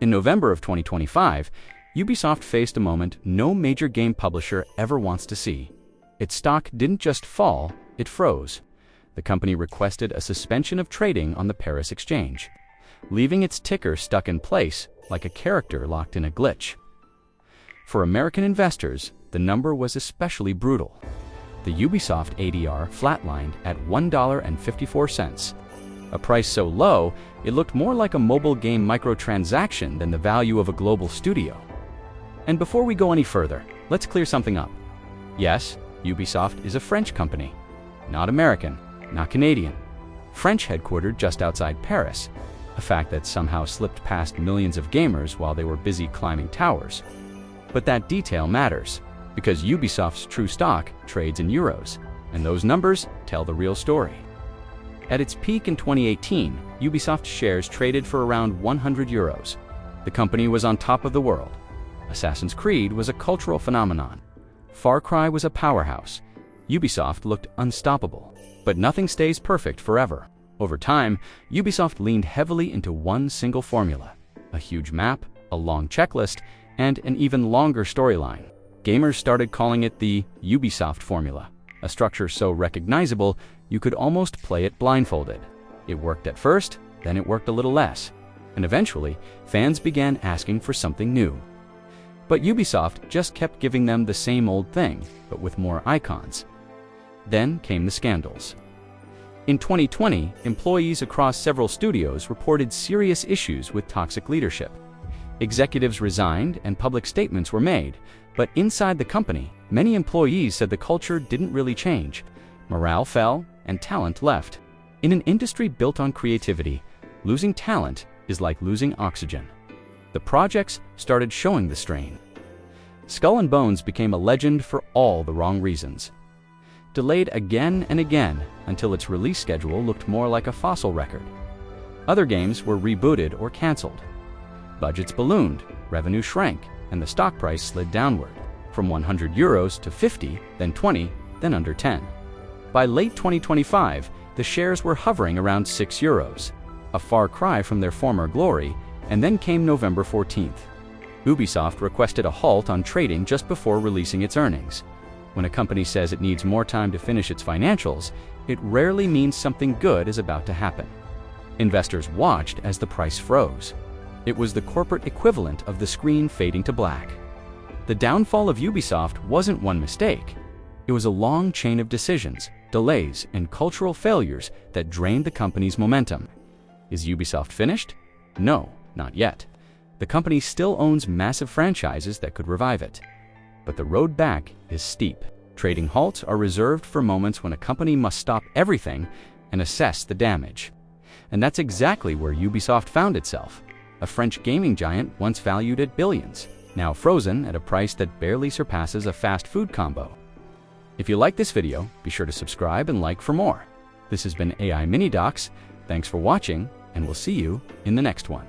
In November of 2025, Ubisoft faced a moment no major game publisher ever wants to see. Its stock didn't just fall, it froze. The company requested a suspension of trading on the Paris exchange, leaving its ticker stuck in place like a character locked in a glitch. For American investors, the number was especially brutal. The Ubisoft ADR flatlined at $1.54, a price so low it looked more like a mobile game microtransaction than the value of a global studio. And before we go any further, let's clear something up. Yes, Ubisoft is a French company, not American, not Canadian. French headquartered just outside Paris, a fact that somehow slipped past millions of gamers while they were busy climbing towers. But that detail matters, because Ubisoft's true stock trades in euros, and those numbers tell the real story. At its peak in 2018, Ubisoft shares traded for around 100 euros. The company was on top of the world. Assassin's Creed was a cultural phenomenon. Far Cry was a powerhouse. Ubisoft looked unstoppable. But nothing stays perfect forever. Over time, Ubisoft leaned heavily into one single formula: a huge map, a long checklist, and an even longer storyline. Gamers started calling it the Ubisoft formula, a structure so recognizable you could almost play it blindfolded. It worked at first, then it worked a little less, and eventually, fans began asking for something new. But Ubisoft just kept giving them the same old thing, but with more icons. Then came the scandals. In 2020, employees across several studios reported serious issues with toxic leadership. Executives resigned and public statements were made, but inside the company, many employees said the culture didn't really change. Morale fell and talent left. In an industry built on creativity, losing talent is like losing oxygen. The projects started showing the strain. Skull and Bones became a legend for all the wrong reasons. Delayed again and again until its release schedule looked more like a fossil record. Other games were rebooted or canceled. Budgets ballooned, revenue shrank, and the stock price slid downward, from 100 euros to 50, then 20, then under 10. By late 2025, the shares were hovering around 6 euros, a far cry from their former glory, and then came November 14th. Ubisoft requested a halt on trading just before releasing its earnings. When a company says it needs more time to finish its financials, it rarely means something good is about to happen. Investors watched as the price froze. It was the corporate equivalent of the screen fading to black. The downfall of Ubisoft wasn't one mistake. It was a long chain of decisions, delays, and cultural failures that drained the company's momentum. Is Ubisoft finished? No, not yet. The company still owns massive franchises that could revive it. But the road back is steep. Trading halts are reserved for moments when a company must stop everything and assess the damage. And that's exactly where Ubisoft found itself. A French gaming giant once valued at billions, now frozen at a price that barely surpasses a fast food combo. If you like this video, be sure to subscribe and like for more. This has been AI Mini Docs. Thanks for watching, and we'll see you in the next one.